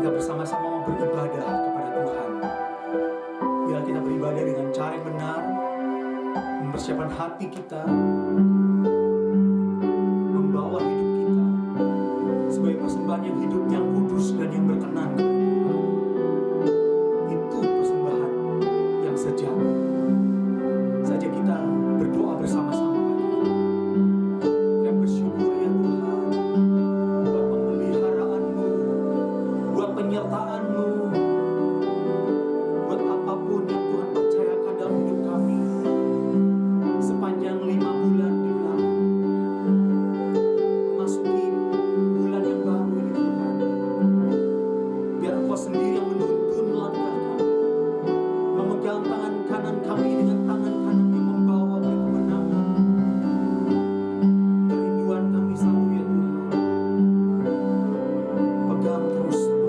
kita bersama-sama mau beribadah kepada Tuhan. Biar kita beribadah dengan cara yang benar, mempersiapkan hati kita, membawa hidup kita sebagai persembahan yang hidup, yang kudus dan yang berkenan kepada Tuhan. Itu persembahan yang sejati. Saja kita berdoa bersama-sama pagi ini. Kita bersyukur ya Tuhan buat pemeliharaanmu, buat penyertaan-Mu, buat apapun yang Tuhan percayakan dalam hidup kami sepanjang 5 bulan di belakang, memasuki bulan yang baru ini Tuhan. Biar Engkau sendiri yang menuntun langkah kami, memegang tangan kanan kami dengan tangan kanan yang membawa pada kemenangan. Kerinduan kami satu ya Tuhan, pegang terus Tuhan.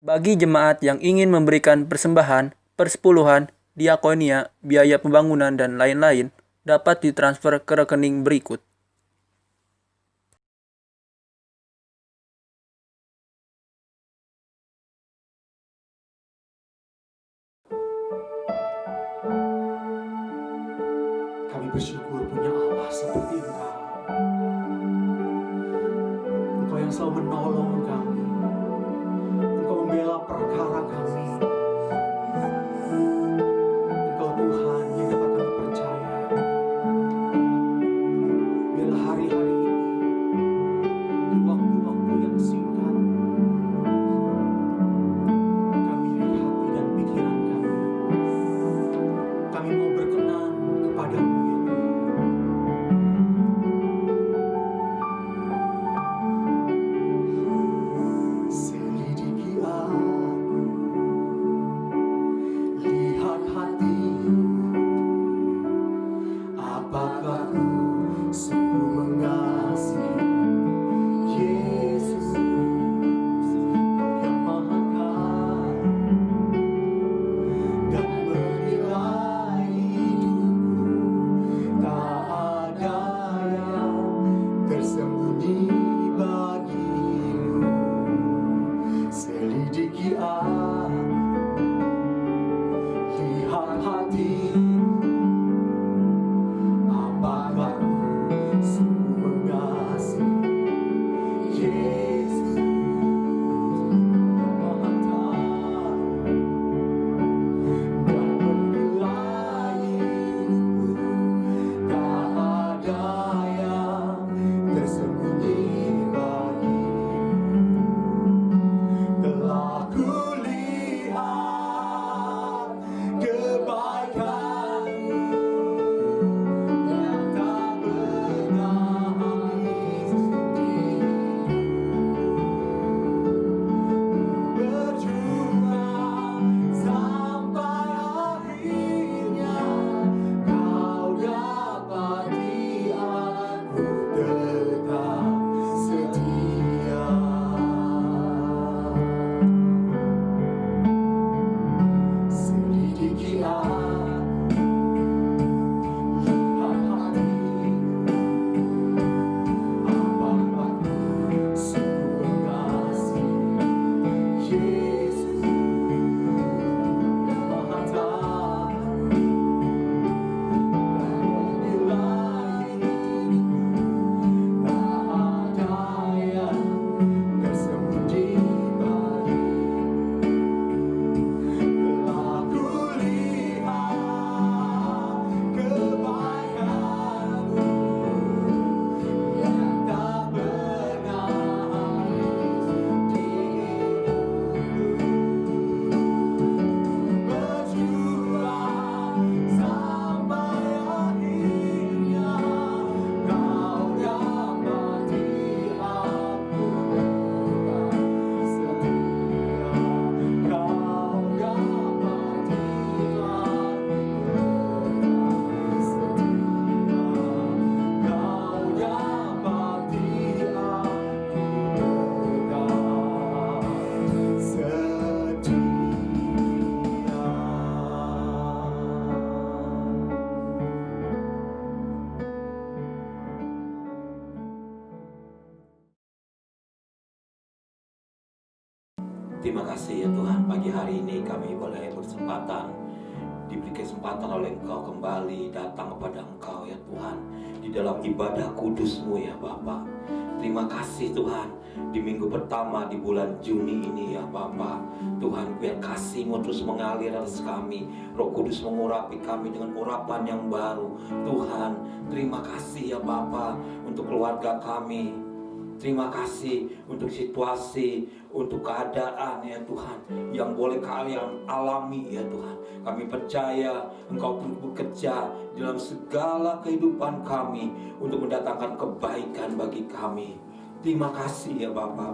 Bagi jemaat yang ingin memberikan persembahan, persepuluhan, diakonia, biaya pembangunan, dan lain-lain, dapat ditransfer ke rekening berikut. Kami bersyukur punya Allah seperti Engkau. Engkau yang selalu menolong kami. Engkau membela perkara kami. Engkau Tuhan yang dapat kami percaya. Biarlah hari-hari ini, di waktu-waktu yang singkat, kami dari hati dan pikiran kami mau berkenan kepadamu ya Tuhan. Selidiki aku, lihat hatiku, apakah ku sungguh mengasihi Yesus, Kau yang Maha Kaya, dan menilai hidupku tak ada yang tersembunyi bagimu. Selidiki aku, lihat hatiku, apakah ku sungguh mengasihi Yesus, Maha Tahu, dan menilai hidupku tak ada yang tersembunyi bagimu. Telah kulihat kebaikan-Mu yang tak pernah habis di berjuang sampai akhirnya Kau dapati aku tetap setia. Selidiki aku, lihat hatiku, apakah ku sungguh mengasihi Yesus, Maha Tahu, dan menilai hidupku tak ada yang tersembunyi bagimu. Telah kulihat kebaikan-Mu yang tak pernah habis di hidupku, berjuang sampai akhirnya Kau dapati aku tetap setia. Kau dapati Terima kasih ya Tuhan, pagi hari ini kami boleh diberi kesempatan oleh Engkau kembali datang kepada Engkau ya Tuhan, di dalam ibadah kudus-Mu ya Bapa. Terima kasih Tuhan, di minggu pertama di bulan Juni ini ya Bapa. Tuhan, biar kasih-Mu terus mengalir atas kami, Roh Kudus mengurapi kami dengan urapan yang baru. Tuhan, terima kasih ya Bapa untuk keluarga kami. Terima kasih untuk situasi, untuk keadaan ya Tuhan, yang boleh kalian alami ya Tuhan. Kami percaya Engkau turut bekerja dalam segala kehidupan kami untuk mendatangkan kebaikan bagi kami. Terima kasih ya Bapa.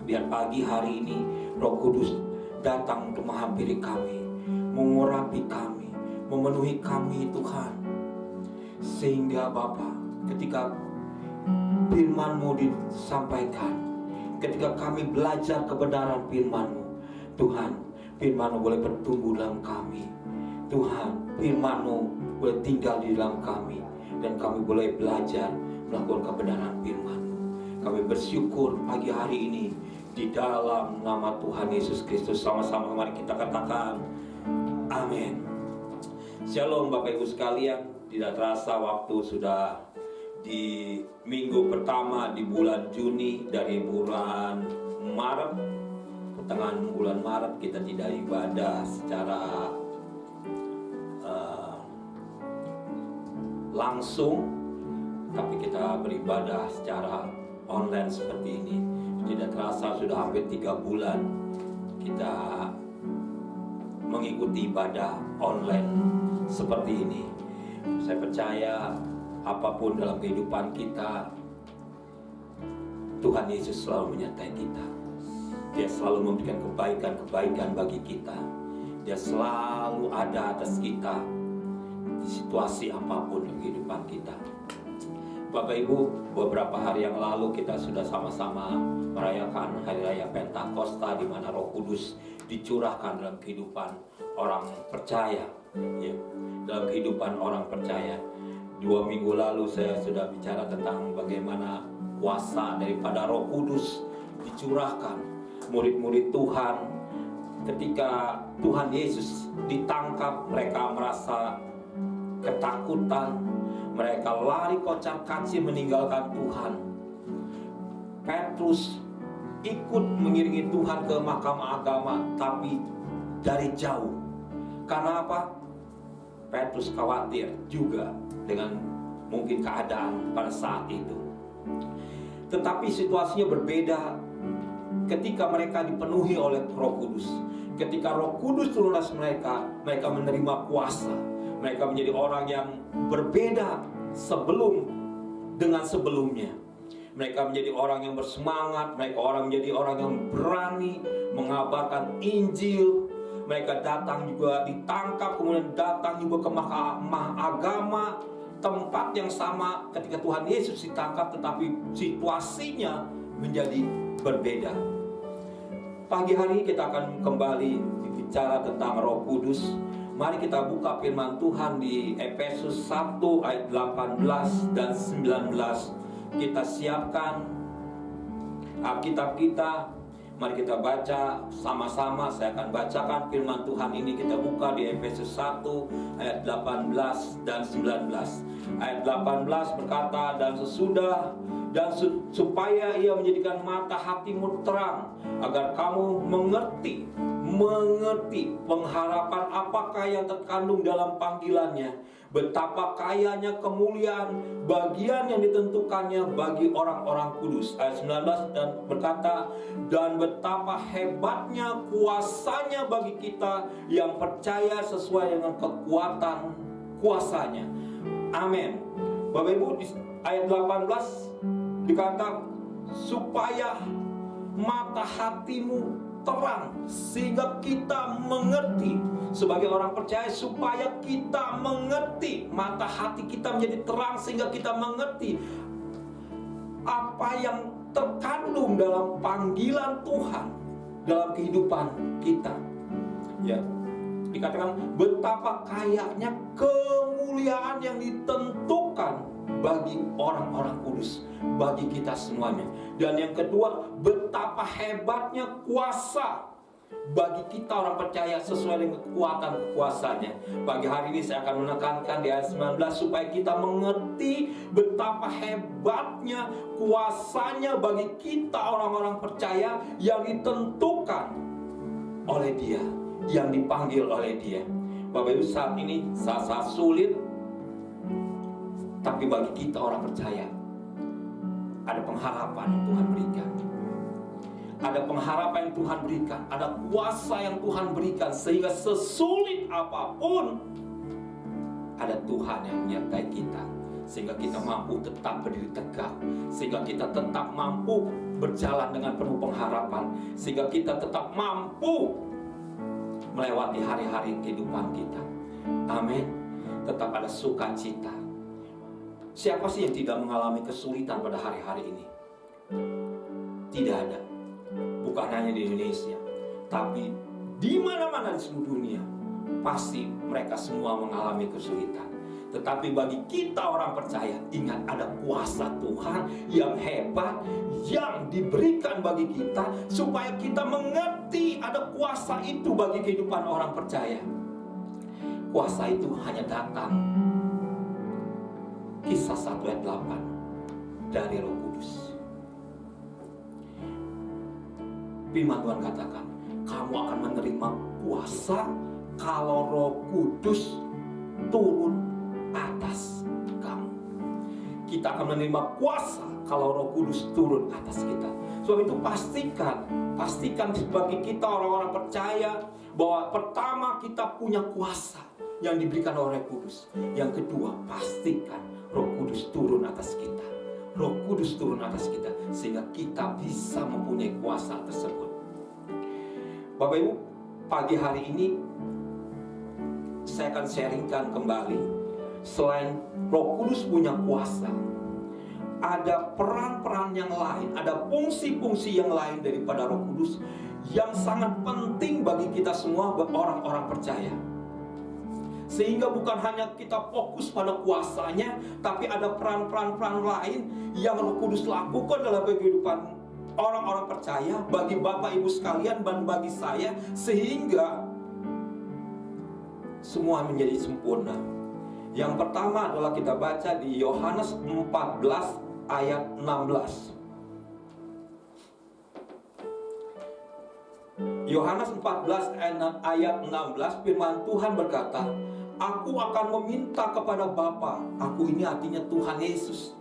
Biar pagi hari ini Roh Kudus datang untuk menghampiri kami, mengurapi kami, memenuhi kami Tuhan. Sehingga Bapa, ketika firman-Mu disampaikan, ketika kami belajar kebenaran firman-Mu, Tuhan, firman-Mu boleh bertumbuh dalam kami. Tuhan, firman-Mu boleh tinggal di dalam kami, dan kami boleh belajar melakukan kebenaran firman-Mu. Kami bersyukur pagi hari ini di dalam nama Tuhan Yesus Kristus. Sama-sama mari kita katakan amin. Shalom Bapak Ibu sekalian. Tidak terasa waktu sudah di minggu pertama di bulan Juni dari bulan Maret. Pertengahan bulan Maret kita tidak ibadah secara langsung, tapi kita beribadah secara online seperti ini. Tidak terasa sudah hampir 3 bulan kita mengikuti ibadah online seperti ini. Saya percaya apapun dalam kehidupan kita, Tuhan Yesus selalu menyertai kita. Dia selalu memberikan kebaikan-kebaikan bagi kita. Dia selalu ada atas kita di situasi apapun dalam kehidupan kita. Bapak Ibu, beberapa hari yang lalu kita sudah sama-sama merayakan Hari Raya Pentakosta, di mana Roh Kudus dicurahkan dalam kehidupan orang percaya, ya, dalam kehidupan orang percaya. 2 minggu lalu saya sudah bicara tentang bagaimana kuasa daripada Roh Kudus dicurahkan. Murid-murid Tuhan, ketika Tuhan Yesus ditangkap, mereka merasa ketakutan, mereka lari kocar-kacir meninggalkan Tuhan. Petrus ikut mengiringi Tuhan ke mahkamah agama, tapi dari jauh. Karena apa? Petrus khawatir juga dengan mungkin keadaan pada saat itu. Tetapi situasinya berbeda ketika mereka dipenuhi oleh Roh Kudus. Ketika Roh Kudus turun atas mereka, mereka menerima kuasa. Mereka menjadi orang yang berbeda dengan sebelumnya. Mereka menjadi orang yang bersemangat. Mereka menjadi orang yang berani mengabarkan Injil. Mereka datang juga ditangkap, kemudian datang juga ke mahkamah agama, tempat yang sama ketika Tuhan Yesus ditangkap, tetapi situasinya menjadi berbeda. Pagi hari ini kita akan kembali bicara tentang Roh Kudus. Mari kita buka firman Tuhan di Efesus 1 ayat 18 dan 19. Kita siapkan Alkitab kita. Mari kita baca sama-sama. Saya akan bacakan firman Tuhan ini. Kita buka di Efesus 1 ayat 18 dan 19. Ayat 18 berkata, dan supaya ia menjadikan mata hatimu terang, agar kamu mengerti pengharapan apakah yang terkandung dalam panggilannya, betapa kayanya kemuliaan bagian yang ditentukannya bagi orang-orang kudus. Ayat 19 dan berkata, dan betapa hebatnya kuasanya bagi kita yang percaya sesuai dengan kekuatan kuasanya. Amin. Bapak Ibu, di ayat 18 dikata, supaya mata hatimu terang, sehingga kita mengerti. Sebagai orang percaya, supaya kita mengerti, mata hati kita menjadi terang sehingga kita mengerti apa yang terkandung dalam panggilan Tuhan dalam kehidupan kita. Ya, dikatakan betapa kayanya kemuliaan yang ditentukan bagi orang-orang kudus, bagi kita semuanya. Dan yang kedua, betapa hebatnya kuasa bagi kita orang percaya sesuai dengan kekuatan kuasanya. Pagi hari ini saya akan menekankan di ayat 19, supaya kita mengerti betapa hebatnya kuasanya bagi kita orang-orang percaya yang ditentukan oleh Dia, yang dipanggil oleh Dia. Bapak Ibu, saat ini saat-saat sulit, tapi bagi kita orang percaya ada pengharapan yang Tuhan berikan. Ada pengharapan yang Tuhan berikan, ada kuasa yang Tuhan berikan, sehingga sesulit apapun ada Tuhan yang menyertai kita, sehingga kita mampu tetap berdiri tegak, sehingga kita tetap mampu berjalan dengan penuh pengharapan, sehingga kita tetap mampu melewati hari-hari kehidupan kita. Amin. Tetap ada sukacita. Siapa sih yang tidak mengalami kesulitan pada hari-hari ini? Tidak ada. Bukan hanya di Indonesia, tapi di mana-mana di seluruh dunia, pasti mereka semua mengalami kesulitan. Tetapi bagi kita orang percaya, ingat ada kuasa Tuhan yang hebat yang diberikan bagi kita, supaya kita mengerti ada kuasa itu bagi kehidupan orang percaya. Kuasa itu hanya datang, Kisah 1 ayat 8, dari Roh Kudus. Firman Tuhan katakan, kamu akan menerima kuasa kalau Roh Kudus turun atas kamu. Kita akan menerima kuasa kalau Roh Kudus turun atas kita. Sebab itu pastikan bagi kita orang-orang percaya bahwa pertama kita punya kuasa yang diberikan oleh Roh Kudus. Yang kedua, pastikan Roh Kudus turun atas kita. Roh Kudus turun atas kita sehingga kita bisa mempunyai kuasa tersebut. Bapak Ibu, pagi hari ini saya akan sharingkan kembali, selain Roh Kudus punya kuasa, ada peran-peran yang lain, ada fungsi-fungsi yang lain daripada Roh Kudus yang sangat penting bagi kita semua, orang-orang percaya. Sehingga bukan hanya kita fokus pada kuasanya, tapi ada peran-peran lain yang Roh Kudus lakukan dalam kehidupan orang-orang percaya, bagi Bapak Ibu sekalian dan bagi saya, sehingga semua menjadi sempurna. Yang pertama adalah kita baca di Yohanes 14 ayat 16. Yohanes 14 ayat 16, firman Tuhan berkata, aku akan meminta kepada Bapa. Aku ini artinya Tuhan Yesus.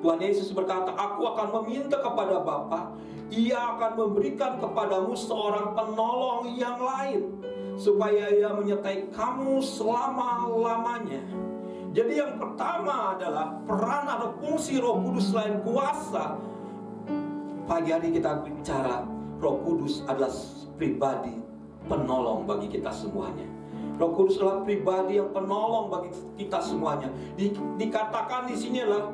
Tuhan Yesus berkata, aku akan meminta kepada Bapa, Ia akan memberikan kepadamu seorang penolong yang lain, supaya Ia menyertai kamu selama-lamanya. Jadi yang pertama adalah peran atau fungsi Roh Kudus selain kuasa. Pagi hari kita bicara Roh Kudus adalah pribadi penolong bagi kita semuanya. Roh Kudus adalah pribadi yang penolong bagi kita semuanya. Dikatakan di sini adalah,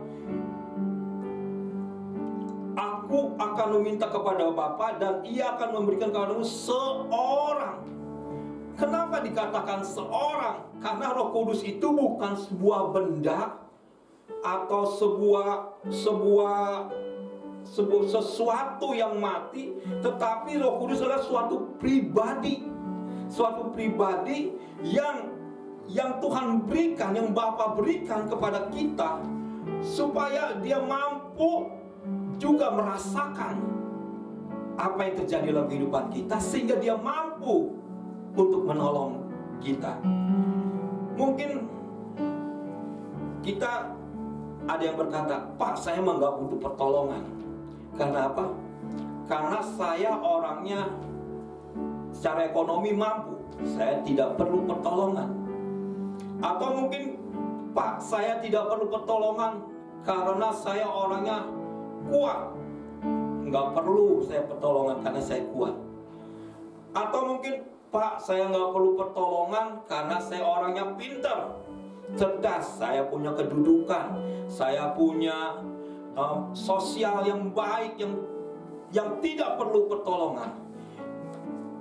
aku akan meminta kepada Bapa dan Ia akan memberikan kepadamu seorang. Kenapa dikatakan seorang? Karena Roh Kudus itu bukan sebuah benda atau sesuatu yang mati, tetapi Roh Kudus adalah suatu pribadi yang Tuhan berikan, yang Bapa berikan kepada kita, supaya Dia mampu juga merasakan apa yang terjadi dalam kehidupan kita, sehingga Dia mampu untuk menolong kita. Mungkin kita ada yang berkata, Pak, saya mah nggak butuh pertolongan. Karena apa? Karena saya orangnya secara ekonomi mampu, saya tidak perlu pertolongan. Atau mungkin, Pak, saya tidak perlu pertolongan karena saya orangnya kuat, nggak perlu saya pertolongan karena saya kuat. Atau mungkin, Pak, saya nggak perlu pertolongan karena saya orangnya pintar, cerdas, saya punya kedudukan, saya punya sosial yang baik, yang tidak perlu pertolongan.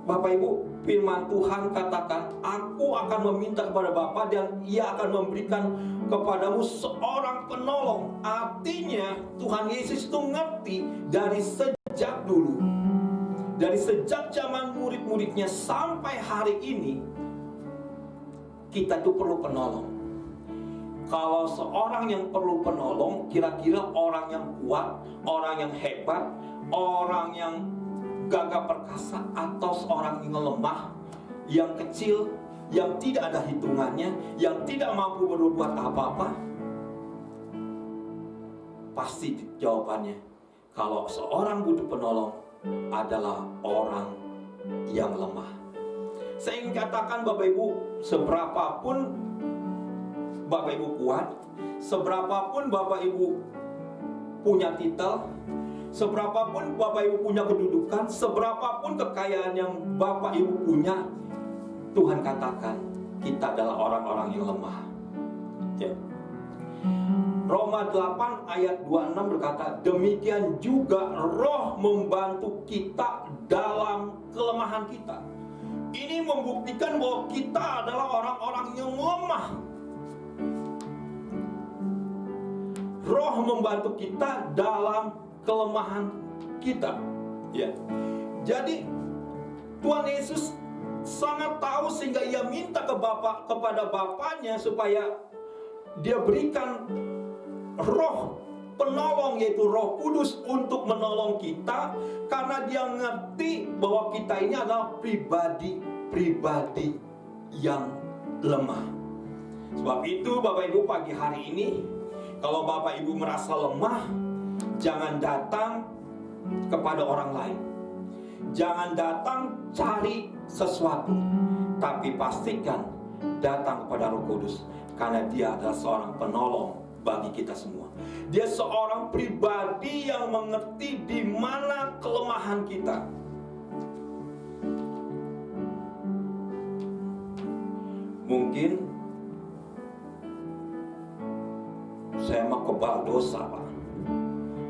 Bapak Ibu, firman Tuhan katakan, aku akan meminta kepada Bapa dan Ia akan memberikan kepadamu seorang penolong. Artinya Tuhan Yesus itu ngerti dari sejak dulu, dari sejak zaman murid-muridnya sampai hari ini, kita itu perlu penolong. Kalau seorang yang perlu penolong, kira-kira orang yang kuat, orang yang hebat, orang yang gagah perkasa, atau seorang yang lemah, yang kecil, yang tidak ada hitungannya, yang tidak mampu berbuat apa-apa? Pasti jawabannya, kalau seorang butuh penolong, adalah orang yang lemah. Saya ingin katakan Bapak Ibu, seberapapun Bapak Ibu kuat, seberapapun Bapak Ibu punya titel, seberapapun Bapak Ibu punya kedudukan, seberapapun kekayaan yang Bapak Ibu punya, Tuhan katakan kita adalah orang-orang yang lemah. Ya. Roma 8 ayat 26 berkata, demikian juga Roh membantu kita dalam kelemahan kita. ini membuktikan bahwa kita adalah orang-orang yang lemah. Roh membantu kita dalam kelemahan kita. Ya. Jadi Tuhan Yesus sangat tahu sehingga ia minta kepada Bapaknya supaya dia berikan roh penolong, yaitu Roh Kudus untuk menolong kita, karena dia ngerti bahwa kita ini adalah pribadi yang lemah. Sebab itu Bapak Ibu, pagi hari ini kalau Bapak Ibu merasa lemah, jangan datang kepada orang lain. Jangan datang cari sesuatu, tapi pastikan datang kepada Roh Kudus, karena dia adalah seorang penolong bagi kita semua. Dia seorang pribadi yang mengerti di mana kelemahan kita. Mungkin saya mau kebal dosa, Pak.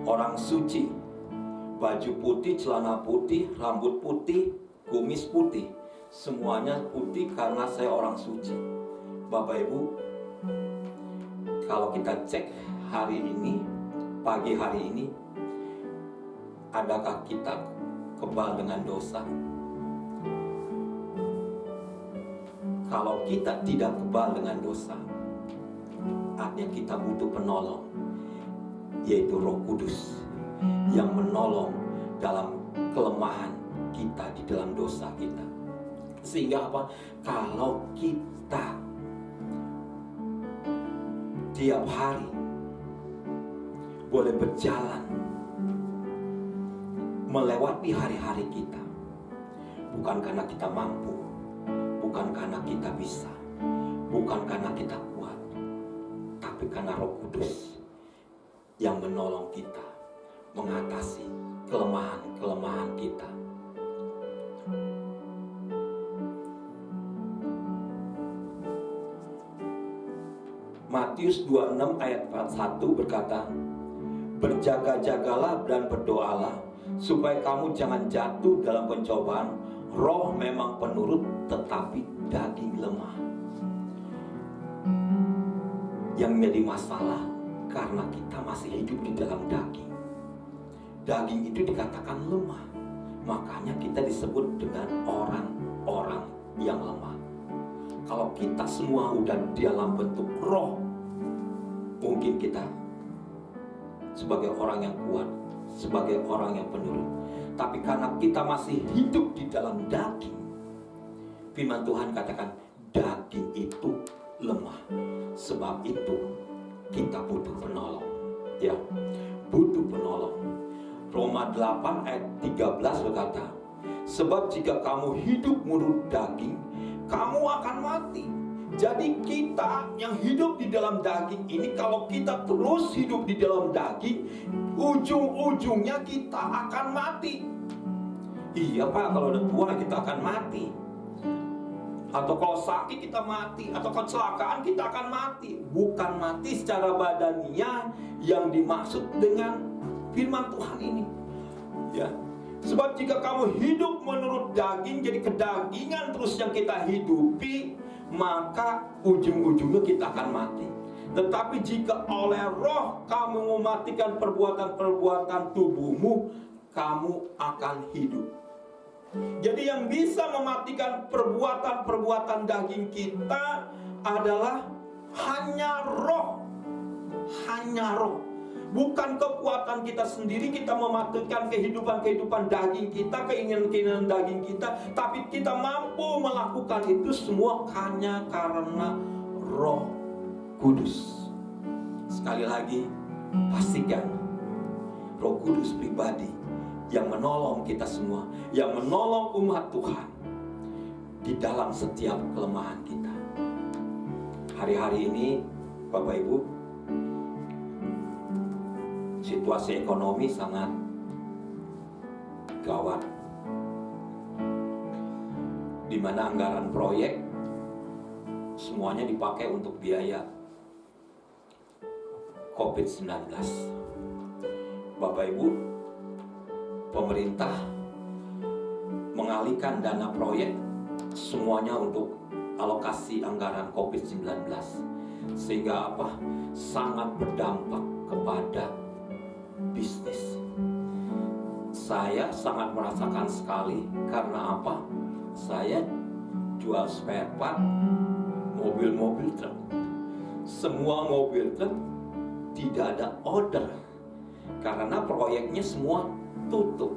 Orang suci, baju putih, celana putih, rambut putih, kumis putih, semuanya putih karena saya orang suci. Bapak Ibu, kalau kita cek hari ini, pagi hari ini, adakah kita kebal dengan dosa? Kalau kita tidak kebal dengan dosa, artinya kita butuh penolong, yaitu Roh Kudus yang menolong dalam kelemahan kita di dalam dosa kita. Sehingga apa? Kalau kita tiap hari boleh berjalan melewati hari-hari kita, bukan karena kita mampu, bukan karena kita bisa, bukan karena kita kuat, tapi karena Roh Kudus yang menolong kita mengatasi kelemahan-kelemahan kita. Matius 26 ayat 41 berkata, berjaga-jagalah dan berdoalah supaya kamu jangan jatuh dalam pencobaan. Roh memang penurut, tetapi daging lemah. Yang menjadi masalah karena kita masih hidup di dalam daging. Daging itu dikatakan lemah, makanya kita disebut dengan orang-orang yang lemah. Kalau kita semua udah dalam bentuk roh, mungkin kita sebagai orang yang kuat, sebagai orang yang penurut. Tapi karena kita masih hidup di dalam daging, firman Tuhan katakan daging itu lemah. Sebab itu kita butuh penolong. Ya, butuh penolong. Roma 8 ayat 13 berkata, sebab jika kamu hidup menurut daging, kamu akan mati. Jadi kita yang hidup di dalam daging ini, kalau kita terus hidup di dalam daging, ujung-ujungnya kita akan mati. Iya Pak, kalau udah tua kita akan mati. Atau kalau sakit kita mati, atau kecelakaan kita akan mati. Bukan mati secara badaniah yang dimaksud dengan firman Tuhan ini. Ya. Sebab jika kamu hidup menurut daging, jadi kedagingan terus yang kita hidupi, maka ujung-ujungnya kita akan mati. Tetapi jika oleh roh kamu mematikan perbuatan-perbuatan tubuhmu, kamu akan hidup. Jadi yang bisa mematikan perbuatan-perbuatan daging kita adalah hanya roh. Hanya roh. Bukan kekuatan kita sendiri kita mematikan kehidupan-kehidupan daging kita, keinginan-keinginan daging kita, tapi kita mampu melakukan itu semua hanya karena Roh Kudus. Sekali lagi, pastikan Roh Kudus pribadi yang menolong kita semua, yang menolong umat Tuhan di dalam setiap kelemahan kita. Hari-hari ini Bapak Ibu, situasi ekonomi sangat gawat, di mana anggaran proyek semuanya dipakai untuk biaya COVID-19. Bapak Ibu, pemerintah mengalihkan dana proyek semuanya untuk alokasi anggaran COVID-19, sehingga apa? Sangat berdampak kepada bisnis. Saya sangat merasakan sekali karena apa? Saya jual spare part mobil-mobil truk. Semua mobil truk tidak ada order karena proyeknya semua tutup.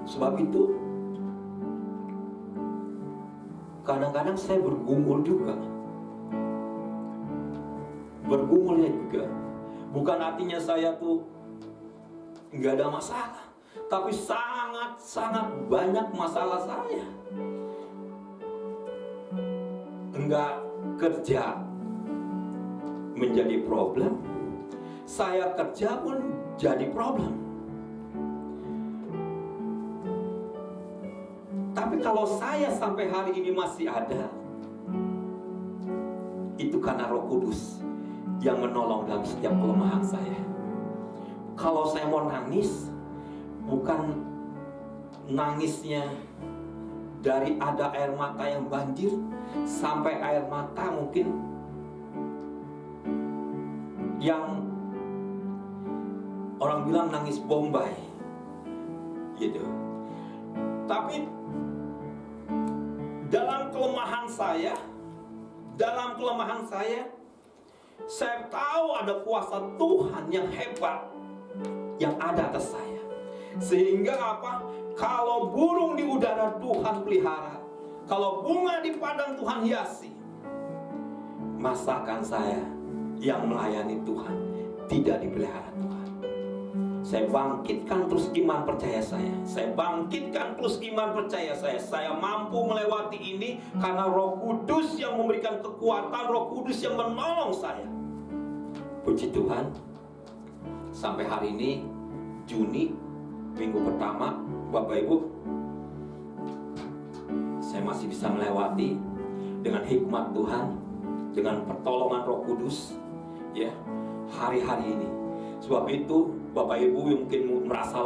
Sebab itu kadang-kadang saya bergumul juga. Bergumulnya juga bukan artinya saya tuh nggak ada masalah, tapi sangat banyak masalah saya. Enggak kerja menjadi problem, saya kerja pun jadi problem. Tapi kalau saya sampai hari ini masih ada, itu karena Roh Kudus yang menolong dalam setiap kelemahan saya. Kalau saya mau nangis, bukan nangisnya dari ada air mata yang banjir sampai air mata mungkin yang orang bilang nangis Bombay gitu. Tapi dalam kelemahan saya tahu ada kuasa Tuhan yang hebat yang ada atas saya. Sehingga apa? Kalau burung di udara Tuhan pelihara, kalau bunga di padang Tuhan hiasi, masakan saya yang melayani Tuhan tidak dipelihara Tuhan. Saya bangkitkan terus iman percaya saya. Saya bangkitkan terus iman percaya saya. Saya mampu melewati ini karena Roh Kudus yang memberikan kekuatan, Roh Kudus yang menolong saya. Puji Tuhan. Sampai hari ini Juni, minggu pertama, Bapak Ibu, saya masih bisa melewati dengan hikmat Tuhan, dengan pertolongan Roh Kudus, ya, hari-hari ini. Sebab itu Bapak Ibu yang mungkin merasa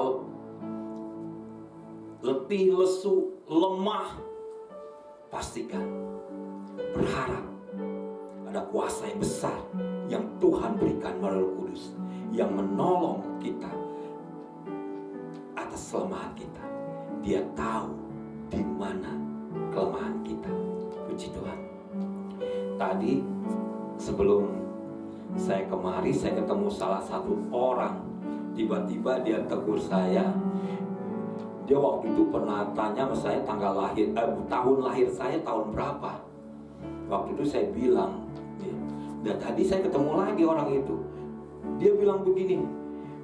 letih, lesu, lemah, pastikan, berharap ada kuasa yang besar yang Tuhan berikan melalui Roh Kudus yang menolong kita atas kelemahan kita. Dia tahu di mana kelemahan kita. Puji Tuhan. Tadi sebelum saya kemari, saya ketemu salah satu orang. Tiba-tiba dia tegur saya. Dia waktu itu pernah tanya sama saya tanggal lahir, tahun lahir saya tahun berapa. Waktu itu saya bilang, dan tadi saya ketemu lagi orang itu. Dia bilang begini,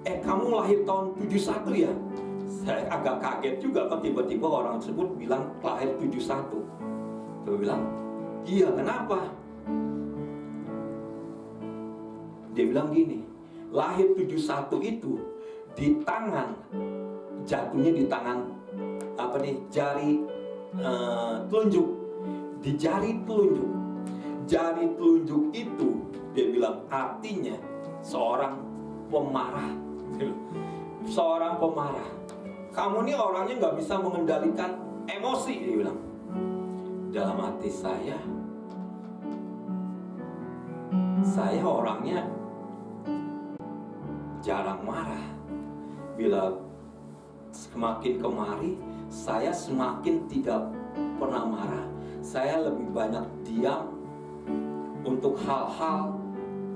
kamu lahir tahun 71 ya? Saya agak kaget juga kan tiba-tiba orang tersebut bilang lahir 71. Saya bilang, iya, kenapa? Dia bilang gini, lahir 71 itu di tangan, jatuhnya di tangan jari telunjuk, di jari telunjuk. Jari telunjuk itu dia bilang artinya seorang pemarah. Seorang pemarah. Kamu nih orangnya nggak bisa mengendalikan emosi, dia bilang. Dalam hati saya orangnya jarang marah. Bila semakin kemari, saya semakin tidak pernah marah. Saya lebih banyak diam untuk hal-hal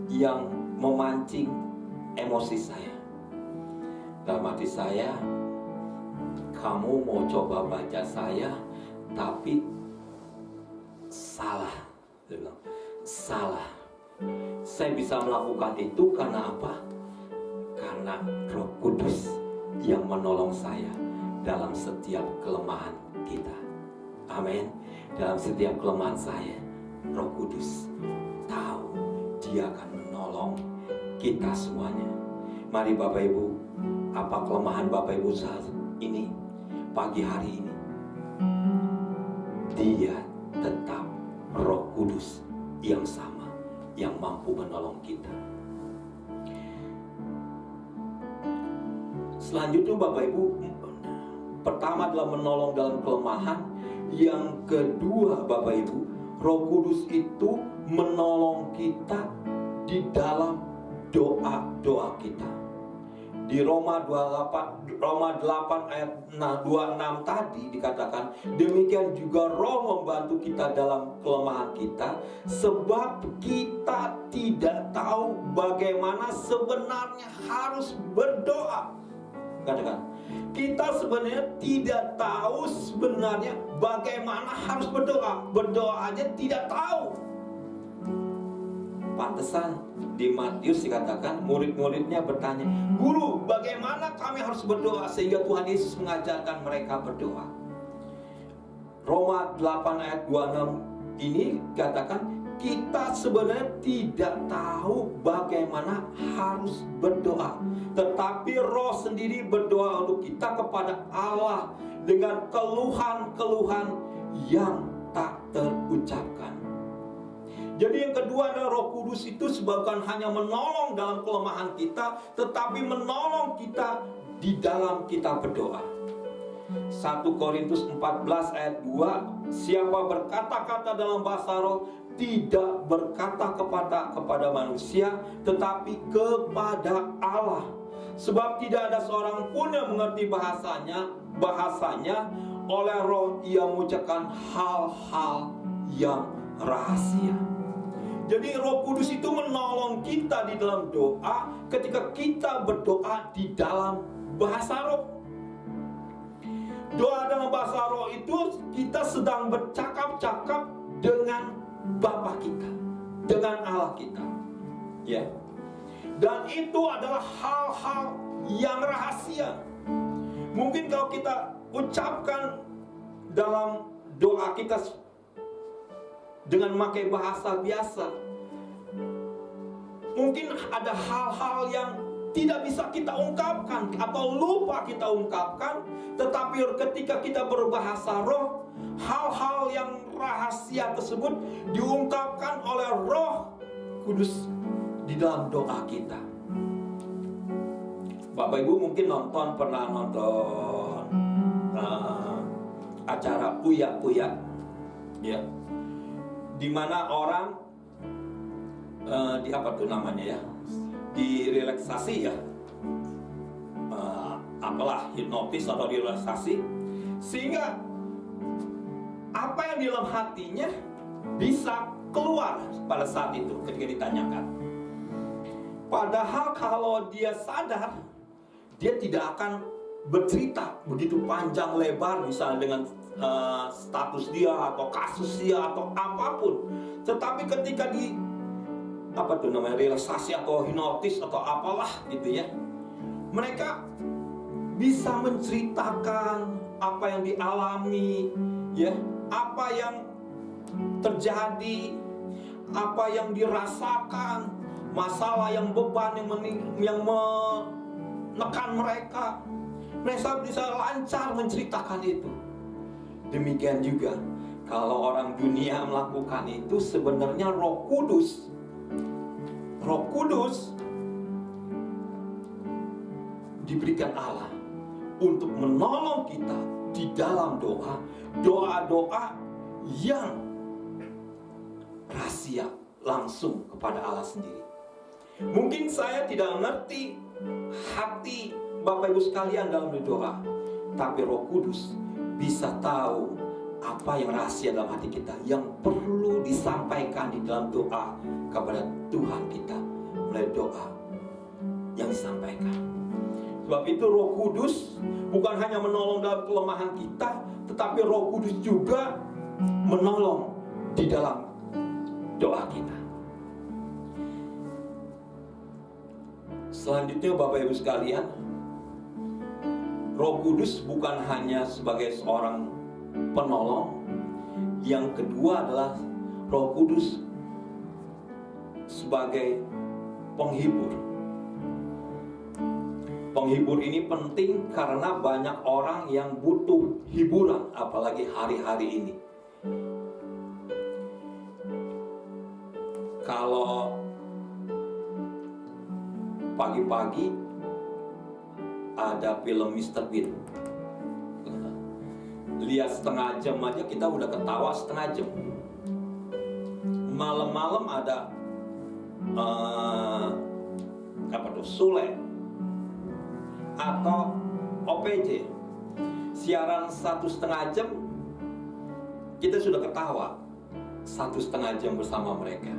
yang memancing emosi saya. Dalam hati saya, kamu mau coba baca saya, tapi salah. Dia bilang, salah. Saya bisa melakukan itu karena apa? Karena Roh Kudus yang menolong saya dalam setiap kelemahan kita. Amin. Dalam setiap kelemahan saya, Roh Kudus tahu Dia akan menolong kita semuanya. Mari Bapak Ibu, apa kelemahan Bapak Ibu saat ini, pagi hari ini? Dia tetap Roh Kudus yang sama, yang mampu menolong kita. Selanjutnya Bapak Ibu, pertama adalah menolong dalam kelemahan. Yang kedua, Bapak Ibu, Roh Kudus itu menolong kita di dalam doa-doa kita. Di Roma 8 ayat 26 tadi dikatakan, demikian juga Roh membantu kita dalam kelemahan kita, sebab kita tidak tahu bagaimana sebenarnya harus berdoa. Katakan, kita sebenarnya tidak tahu sebenarnya bagaimana harus berdoa. Berdoa aja tidak tahu. Pantesan di Matius dikatakan, murid-muridnya bertanya, Guru, bagaimana kami harus berdoa? Sehingga Tuhan Yesus mengajarkan mereka berdoa. Roma 8 ayat 26 ini katakan, kita sebenarnya tidak tahu bagaimana harus berdoa, tetapi Roh sendiri berdoa untuk kita kepada Allah dengan keluhan-keluhan yang tak terucapkan. Jadi yang kedua adalah Roh Kudus itu bukan hanya menolong dalam kelemahan kita, tetapi menolong kita di dalam kita berdoa. 1 Korintus 14 ayat 2, siapa berkata-kata dalam bahasa roh tidak berkata kepada manusia, tetapi kepada Allah. Sebab tidak ada seorang pun yang mengerti bahasanya oleh roh ia mengucapkan hal-hal yang rahasia. Jadi Roh Kudus itu menolong kita di dalam doa ketika kita berdoa di dalam bahasa roh. Doa dalam bahasa roh itu kita sedang bercakap-cakap dengan Bapa kita, dengan Allah kita, ya. Dan itu adalah hal-hal yang rahasia. Mungkin kalau kita ucapkan dalam doa kita dengan memakai bahasa biasa, mungkin ada hal-hal yang tidak bisa kita ungkapkan atau lupa kita ungkapkan. Tetapi ketika kita berbahasa roh, hal-hal yang rahasia tersebut diungkapkan oleh Roh Kudus di dalam doa kita. Bapak Ibu mungkin pernah nonton acara Uya-Uya, ya, di mana orang di apa tuh namanya ya, di relaksasi ya, apalah hipnotis atau di relaksasi, sehingga apa yang di dalam hatinya bisa keluar pada saat itu ketika ditanyakan. Padahal kalau dia sadar, dia tidak akan bercerita begitu panjang lebar misalnya dengan status dia atau kasus dia atau apapun. Tetapi ketika di apa tuh namanya relaksasi atau hipnotis atau apalah gitu ya, mereka bisa menceritakan apa yang dialami, ya, apa yang terjadi, apa yang dirasakan, masalah yang beban yang menekan mereka. Mereka bisa lancar menceritakan itu. Demikian juga kalau orang dunia melakukan itu, sebenarnya Roh Kudus diberikan Allah untuk menolong kita di dalam doa-doa yang rahasia langsung kepada Allah sendiri. Mungkin saya tidak mengerti hati Bapak Ibu sekalian dalam berdoa, tapi Roh Kudus bisa tahu apa yang rahasia dalam hati kita yang perlu disampaikan di dalam doa kepada Tuhan kita melalui doa yang disampaikan. Sebab itu Roh Kudus bukan hanya menolong dalam kelemahan kita, tetapi Roh Kudus juga menolong di dalam doa kita. Selanjutnya Bapak Ibu sekalian, Roh Kudus bukan hanya sebagai seorang penolong. Yang kedua adalah Roh Kudus sebagai penghibur. Penghibur ini penting karena banyak orang yang butuh hiburan, apalagi hari-hari ini. Kalau pagi-pagi ada film Mr. Bean, lihat setengah jam aja kita udah ketawa setengah jam. Malam-malam ada Sule atau OPJ, siaran 1,5 jam, kita sudah ketawa 1,5 jam bersama mereka.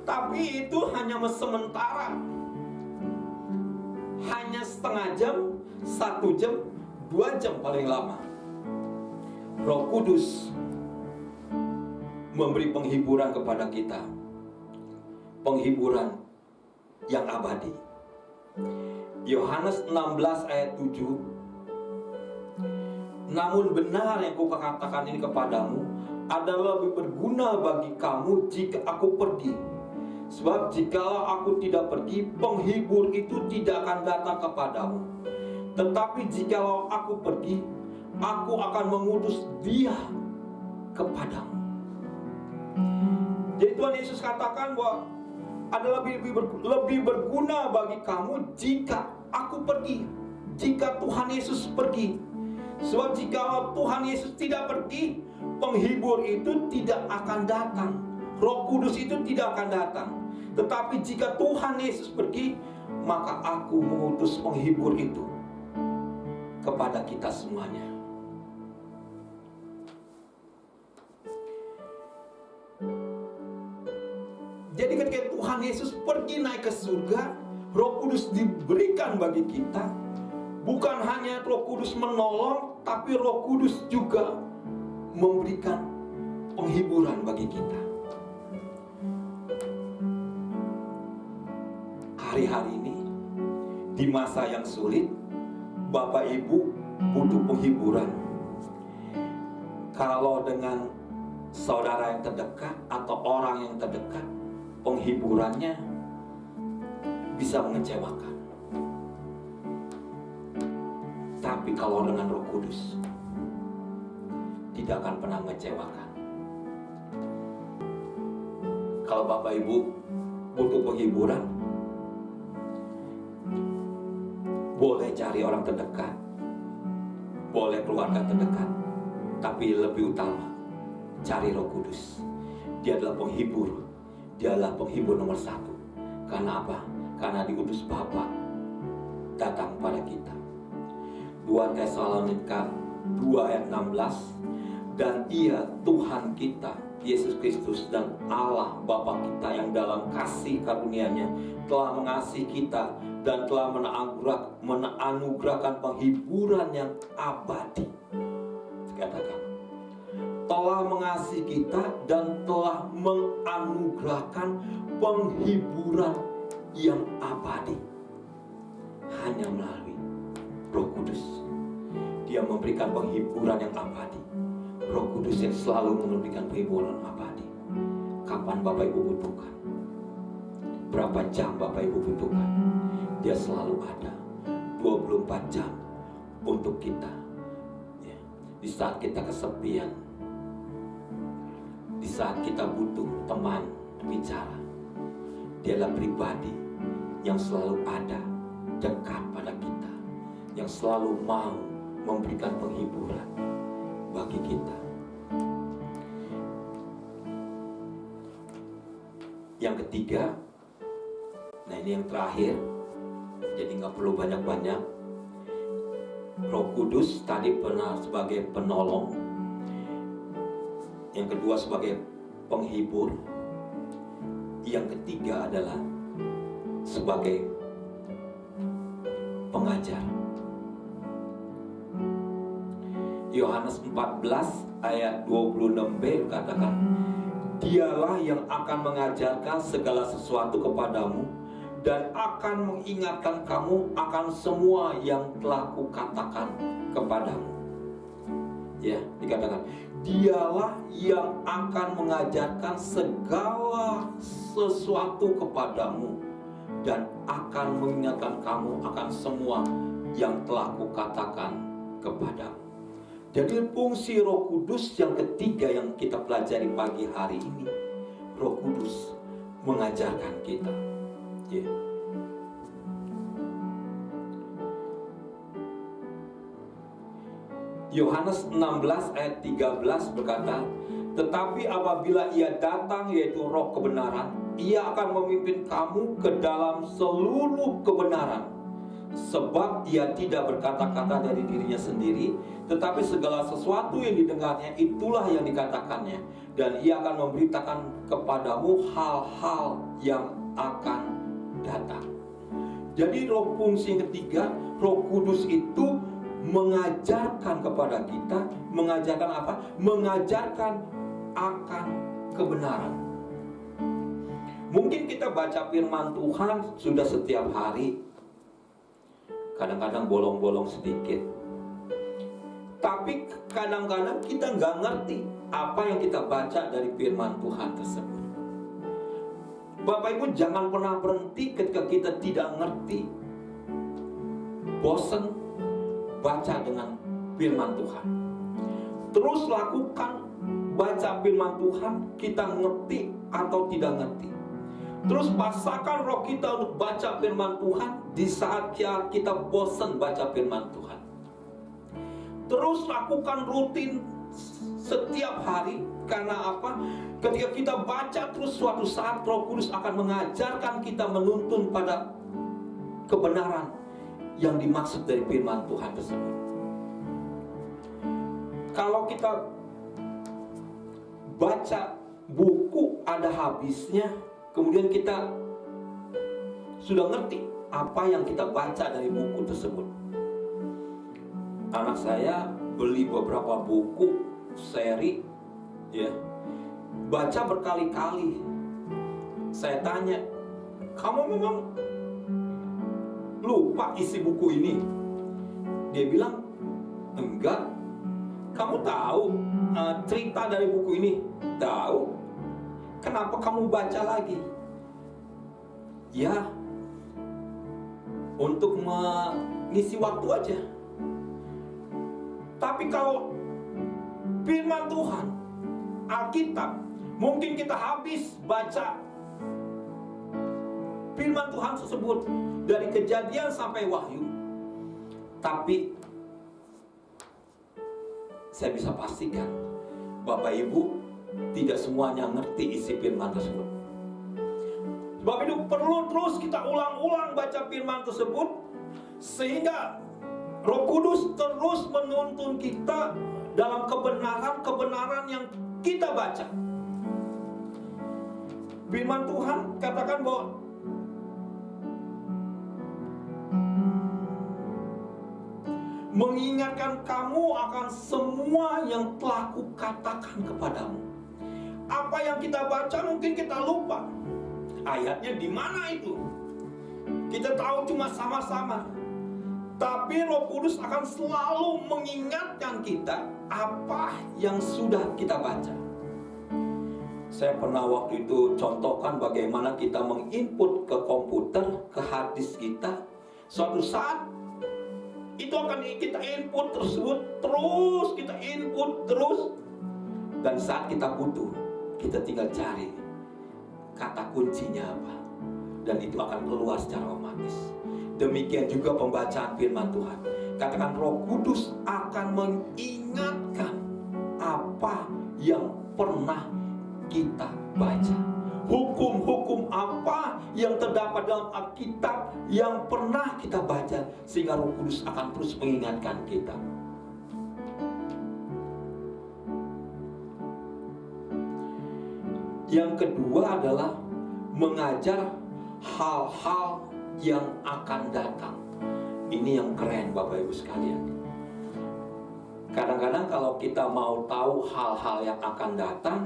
Tapi itu hanya sementara, hanya setengah jam, 1 jam, 2 jam paling lama. Roh Kudus memberi penghiburan kepada kita, penghiburan yang abadi. Yohanes 16 ayat 7, namun benar yang kukatakan ini kepadamu adalah lebih berguna bagi kamu jika aku pergi. Sebab jikalau aku tidak pergi, penghibur itu tidak akan datang kepadamu. Tetapi jikalau aku pergi, aku akan mengutus dia kepadamu. Jadi Tuhan Yesus katakan bahwa adalah lebih berguna bagi kamu jika aku pergi, jika Tuhan Yesus pergi. Sebab jikalau Tuhan Yesus tidak pergi, penghibur itu tidak akan datang, Roh Kudus itu tidak akan datang. Tetapi jika Tuhan Yesus pergi, maka aku mengutus penghibur itu kepada kita semuanya. Jadi ketika Tuhan Yesus pergi naik ke surga, Roh Kudus diberikan bagi kita. Bukan hanya Roh Kudus menolong, tapi Roh Kudus juga memberikan penghiburan bagi kita. Hari-hari ini, di masa yang sulit, Bapak Ibu butuh penghiburan. Kalau dengan saudara yang terdekat atau orang yang terdekat, penghiburannya bisa mengecewakan. Tapi kalau dengan Roh Kudus, tidak akan pernah mengecewakan. Kalau Bapak Ibu butuh penghiburan, boleh cari orang terdekat, boleh keluarga terdekat, tapi lebih utama cari Roh Kudus. Dia adalah penghibur. Dia adalah penghibur nomor 1. Karena apa? Karena diutus Bapa datang pada kita. 2 Tesalonika 2 ayat 16, dan Ia Tuhan kita Yesus Kristus dan Allah Bapa kita yang dalam kasih karunia-Nya telah mengasihi kita dan telah menganugerahkan penghiburan yang abadi. Katakan, telah mengasihi kita dan telah menganugerahkan penghiburan yang abadi. Hanya melalui Roh Kudus. Dia memberikan penghiburan yang abadi. Roh Kudus yang selalu memberikan penghiburan abadi. Kapan Bapak Ibu butuhkan, berapa jam Bapak Ibu butuhkan, Dia selalu ada 24 jam untuk kita. Di saat kita kesepian, di saat kita butuh teman bicara, Dia adalah pribadi yang selalu ada dekat pada kita, yang selalu mau memberikan penghiburan bagi kita. Yang ketiga, nah ini yang terakhir, jadi nggak perlu banyak-banyak. Roh Kudus tadi pernah sebagai penolong, yang kedua sebagai penghibur, yang ketiga adalah sebagai pengajar. Yohanes 14 ayat 26b katakan, Dialah yang akan mengajarkan segala sesuatu kepadamu dan akan mengingatkan kamu akan semua yang telah kukatakan kepadamu. Ya, dikatakan, Dialah yang akan mengajarkan segala sesuatu kepadamu dan akan mengingatkan kamu akan semua yang telah kukatakan kepadamu. Jadi fungsi Roh Kudus yang ketiga yang kita pelajari pagi hari ini, Roh Kudus mengajarkan kita. Ya. Yohanes 16 ayat 13 berkata, tetapi apabila ia datang, yaitu Roh kebenaran, ia akan memimpin kamu ke dalam seluruh kebenaran. Sebab ia tidak berkata-kata dari dirinya sendiri, tetapi segala sesuatu yang didengarnya itulah yang dikatakannya. Dan ia akan memberitakan kepadamu hal-hal yang akan datang. Jadi roh fungsi yang ketiga, Roh Kudus itu mengajarkan kepada kita. Mengajarkan apa? Mengajarkan akan kebenaran. Mungkin kita baca firman Tuhan sudah setiap hari, kadang-kadang bolong-bolong sedikit, tapi kadang-kadang kita nggak ngerti apa yang kita baca dari firman Tuhan tersebut. Bapak Ibu, jangan pernah berhenti ketika kita tidak ngerti, bosan baca dengan firman Tuhan. Terus lakukan baca firman Tuhan, kita ngerti atau tidak ngerti. Terus pasangkan roh kita untuk baca firman Tuhan di saat kita bosan baca firman Tuhan. Terus lakukan rutin setiap hari. Karena apa? Ketika kita baca terus, suatu saat Roh Kudus akan mengajarkan kita, menuntun pada kebenaran yang dimaksud dari firman Tuhan tersebut. Kalau kita baca buku ada habisnya, kemudian kita sudah ngerti apa yang kita baca dari buku tersebut. Anak saya beli beberapa buku seri, ya, baca berkali-kali. Saya tanya, kamu memang lupa isi buku ini? Dia bilang, enggak. Kamu tahu cerita dari buku ini? Tahu. Kenapa kamu baca lagi? Ya, untuk mengisi waktu aja. Tapi kalau firman Tuhan, Alkitab, mungkin kita habis baca firman Tuhan tersebut dari Kejadian sampai Wahyu, tapi saya bisa pastikan Bapak Ibu tidak semuanya ngerti isi firman tersebut. Bapak Ibu perlu terus kita ulang-ulang baca firman tersebut, sehingga Roh Kudus terus menuntun kita dalam kebenaran-kebenaran yang kita baca. Firman Tuhan katakan bahwa mengingatkan kamu akan semua yang telah kukatakan kepadamu. Apa yang kita baca mungkin kita lupa. Ayatnya di mana itu? Kita tahu cuma sama-sama. Tapi Roh Kudus akan selalu mengingatkan kita apa yang sudah kita baca. Saya pernah waktu itu contohkan bagaimana kita menginput ke komputer, ke hard disk kita. Suatu saat itu akan kita input tersebut, terus kita input terus. Dan saat kita butuh, kita tinggal cari kata kuncinya apa, dan itu akan keluar secara otomatis. Demikian juga pembacaan firman Tuhan. Katakan Roh Kudus akan mengingatkan apa yang pernah kita baca. Hukum-hukum apa yang terdapat dalam Alkitab yang pernah kita baca, sehingga Roh Kudus akan terus mengingatkan kita. Yang kedua adalah mengajar hal-hal yang akan datang. Ini yang keren Bapak Ibu sekalian. Kadang-kadang kalau kita mau tahu hal-hal yang akan datang,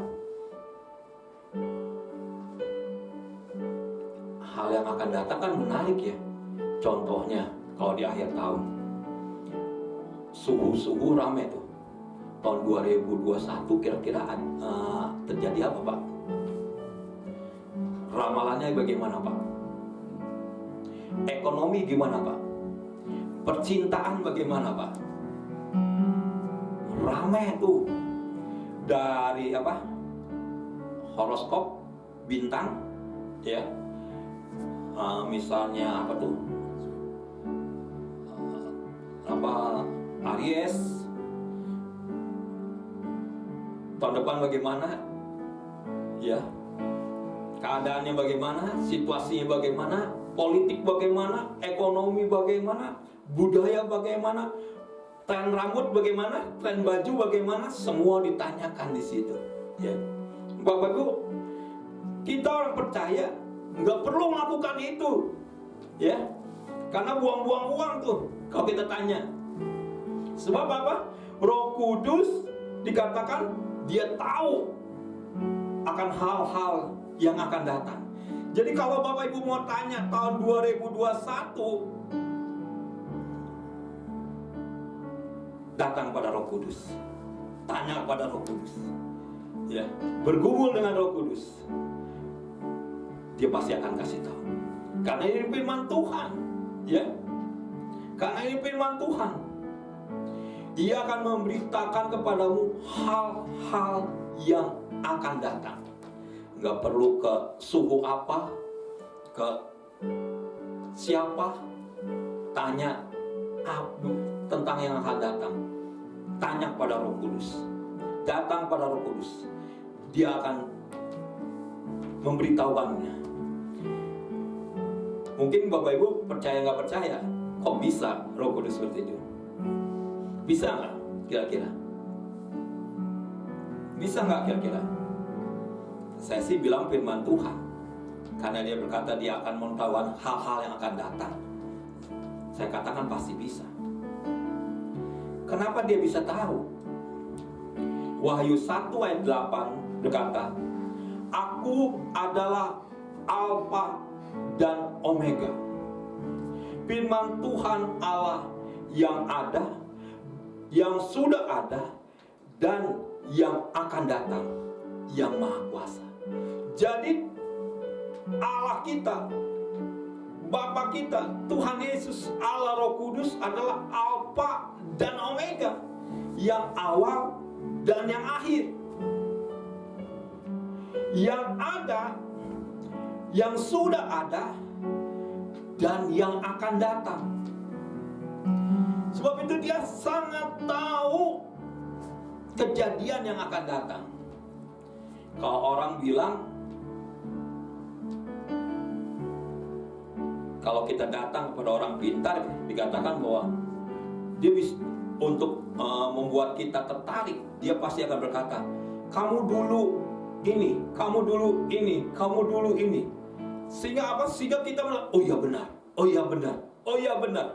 hal yang akan datang kan menarik ya. Contohnya kalau di akhir tahun, suhu rame tuh. Tahun 2021 kira-kira terjadi apa Pak? Ramalannya bagaimana Pak? Ekonomi gimana Pak? Percintaan bagaimana Pak? Rame tuh. Dari apa? Horoskop bintang, ya. Misalnya apa tuh? tahun depan bagaimana? Ya, keadaannya bagaimana, situasinya bagaimana, politik bagaimana, ekonomi bagaimana, budaya bagaimana, tren rambut bagaimana, tren baju bagaimana, semua ditanyakan di situ. Ya, Bapak Ibu, kita orang percaya nggak perlu melakukan itu, ya, karena buang-buang uang tuh kalau kita tanya. Sebab apa? Roh Kudus dikatakan dia tahu akan hal-hal yang akan datang. Jadi kalau Bapak Ibu mau tanya tahun 2021, datang pada Roh Kudus, tanya pada Roh Kudus, ya, bergumul dengan Roh Kudus, dia pasti akan kasih tahu. Karena ini firman Tuhan, ya, karena ini firman Tuhan, dia akan memberitakan kepadamu hal-hal yang akan datang. Gak perlu ke suhu apa, ke siapa, tanya tentang yang akan datang. Tanya pada Roh Kudus, datang pada Roh Kudus, dia akan memberitahukannya. Mungkin Bapak Ibu percaya nggak percaya, kok bisa Roh Kudus seperti itu? Bisa nggak kira-kira? Bisa nggak kira-kira? Saya sih bilang firman Tuhan, karena dia berkata dia akan mengetahui hal-hal yang akan datang. Saya katakan pasti bisa. Kenapa dia bisa tahu? Wahyu 1 ayat 8 berkata, Aku adalah Alfa dan Omega, firman Tuhan Allah yang ada, yang sudah ada, dan yang akan datang, yang Maha Kuasa. Jadi Allah kita, Bapa kita, Tuhan Yesus, Allah Roh Kudus adalah Alfa dan Omega, yang awal dan yang akhir, yang ada, yang sudah ada, dan yang akan datang. Sebab itu dia sangat tahu kejadian yang akan datang. Kalau orang bilang, kalau kita datang kepada orang pintar, dikatakan bahwa dia bisa untuk membuat kita tertarik. Dia pasti akan berkata, kamu dulu ini, kamu dulu ini, kamu dulu ini. Sehingga apa? Sehingga kita bilang, oh iya benar, oh iya benar, oh iya benar.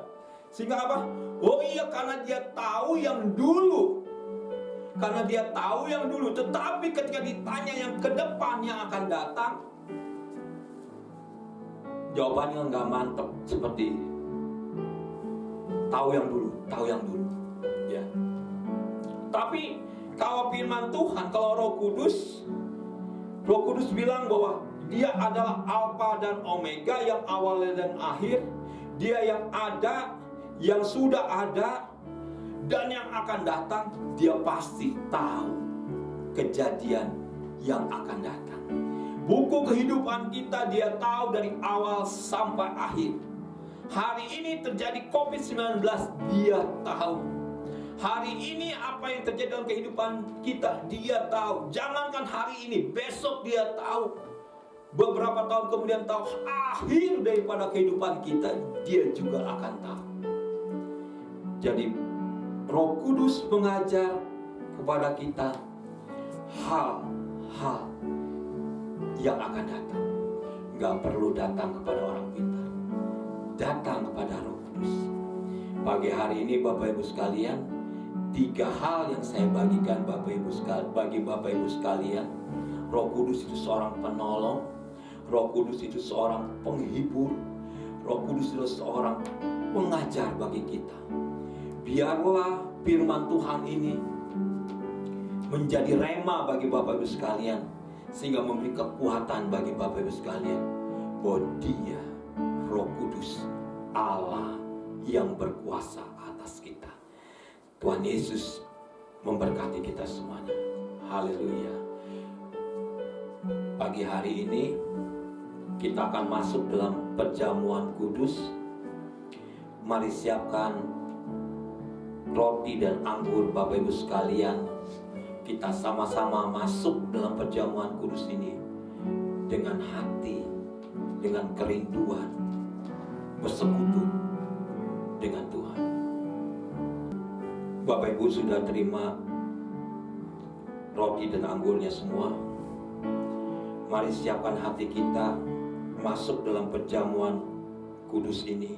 Sehingga apa? Oh iya, karena dia tahu yang dulu. Karena dia tahu yang dulu. Tetapi ketika ditanya yang ke depan yang akan datang, jawabannya nggak mantap seperti tahu yang dulu, tahu yang dulu, ya. Tapi kalau firman Tuhan, kalau Roh Kudus bilang bahwa dia adalah Alfa dan Omega, yang awal dan akhir, dia yang ada, yang sudah ada, dan yang akan datang. Dia pasti tahu kejadian yang akan datang. Buku kehidupan kita dia tahu dari awal sampai akhir. Hari ini terjadi COVID-19, dia tahu. Hari ini apa yang terjadi dalam kehidupan kita, dia tahu. Jangankan hari ini, besok dia tahu. Beberapa tahun kemudian tahu. Akhir daripada kehidupan kita, dia juga akan tahu. Jadi Roh Kudus mengajar kepada kita hal-hal yang akan datang. Gak perlu datang kepada orang pintar, datang kepada Roh Kudus. Pagi hari ini Bapak Ibu sekalian, 3 hal yang saya bagikan bagi Bapak Ibu sekalian. Roh Kudus itu seorang penolong, Roh Kudus itu seorang penghibur, Roh Kudus itu seorang pengajar bagi kita. Biarlah firman Tuhan ini menjadi rema bagi Bapak Ibu sekalian, sehingga memberi kekuatan bagi Bapak Ibu sekalian bahwa dia, Roh Kudus, Allah yang berkuasa atas kita. Tuhan Yesus memberkati kita semuanya. Haleluya. Pagi hari ini kita akan masuk dalam perjamuan kudus. Mari siapkan roti dan anggur Bapak Ibu sekalian. kita sama-sama masuk dalam perjamuan kudus ini dengan hati, dengan kerinduan bersekutu dengan Tuhan. Bapak Ibu sudah terima roti dan anggurnya semua. Mari siapkan hati kita masuk dalam perjamuan kudus ini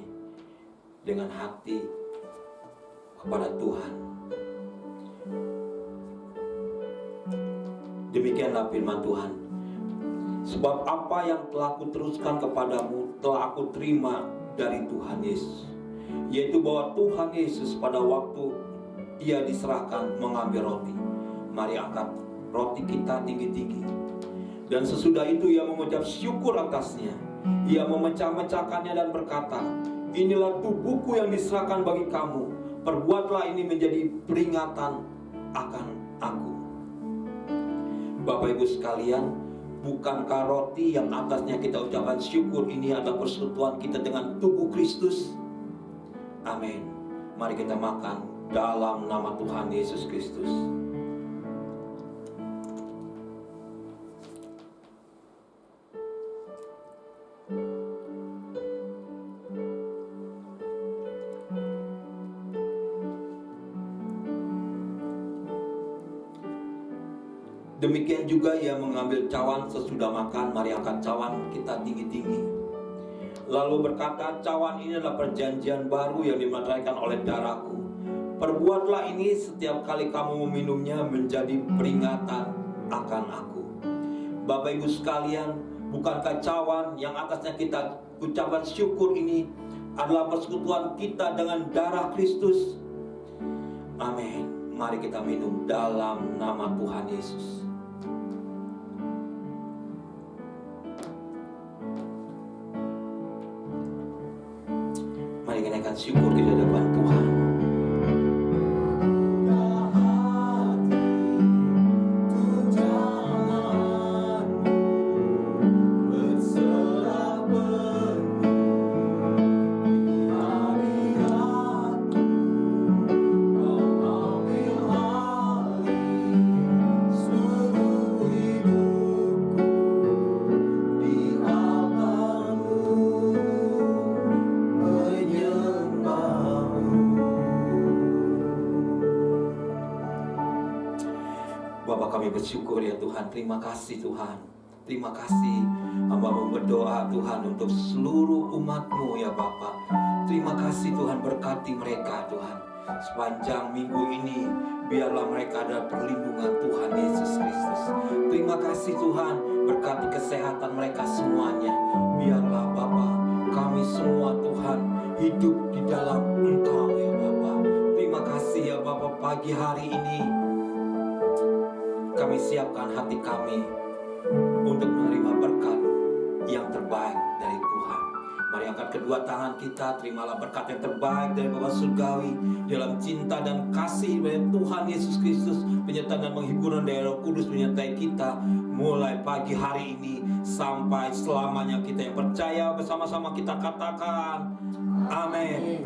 dengan hati kepada Tuhan. Demikianlah firman Tuhan. Sebab apa yang telah kuteruskan kepadamu telah aku terima dari Tuhan Yesus, yaitu bahwa Tuhan Yesus pada waktu Ia diserahkan mengambil roti. Mari angkat roti kita tinggi-tinggi. Dan sesudah itu Ia mengucap syukur atasnya. Ia memecah-mecahkannya dan berkata, inilah tubuhku yang diserahkan bagi kamu. Perbuatlah ini menjadi peringatan akan aku. Bapak Ibu sekalian, bukankah roti yang atasnya kita ucapkan syukur ini adalah persekutuan kita dengan tubuh Kristus? Amin. Mari kita makan dalam nama Tuhan Yesus Kristus. Demikian juga Ia mengambil cawan sesudah makan. Mari angkat cawan kita tinggi-tinggi. Lalu berkata, cawan ini adalah perjanjian baru yang dimeteraikan oleh darahku. Perbuatlah ini setiap kali kamu meminumnya menjadi peringatan akan aku. Bapak Ibu sekalian, bukankah cawan yang atasnya kita ucapkan syukur ini adalah persekutuan kita dengan darah Kristus? Amin. Mari kita minum dalam nama Tuhan Yesus. Mari kita naikkan syukur di hadapan Tuhan. Bersyukur ya Tuhan, terima kasih Tuhan. Terima kasih hamba-Mu berdoa Tuhan untuk seluruh umat-Mu ya Bapa. Terima kasih Tuhan, berkati mereka Tuhan. Sepanjang minggu ini biarlah mereka ada perlindungan Tuhan Yesus Kristus. Terima kasih Tuhan, berkati kesehatan mereka semuanya. Biarlah Bapa, kami semua Tuhan hidup di dalam Engkau ya Bapa. Terima kasih ya Bapa, pagi hari ini kami siapkan hati kami untuk menerima berkat yang terbaik dari Tuhan. Mari angkat kedua tangan kita, terimalah berkat yang terbaik dari Bapa Surgawi dalam cinta dan kasih dari Tuhan Yesus Kristus, penyertaan dan penghiburan dari Roh Kudus menyertai kita mulai pagi hari ini sampai selamanya. Kita yang percaya bersama-sama kita katakan amin.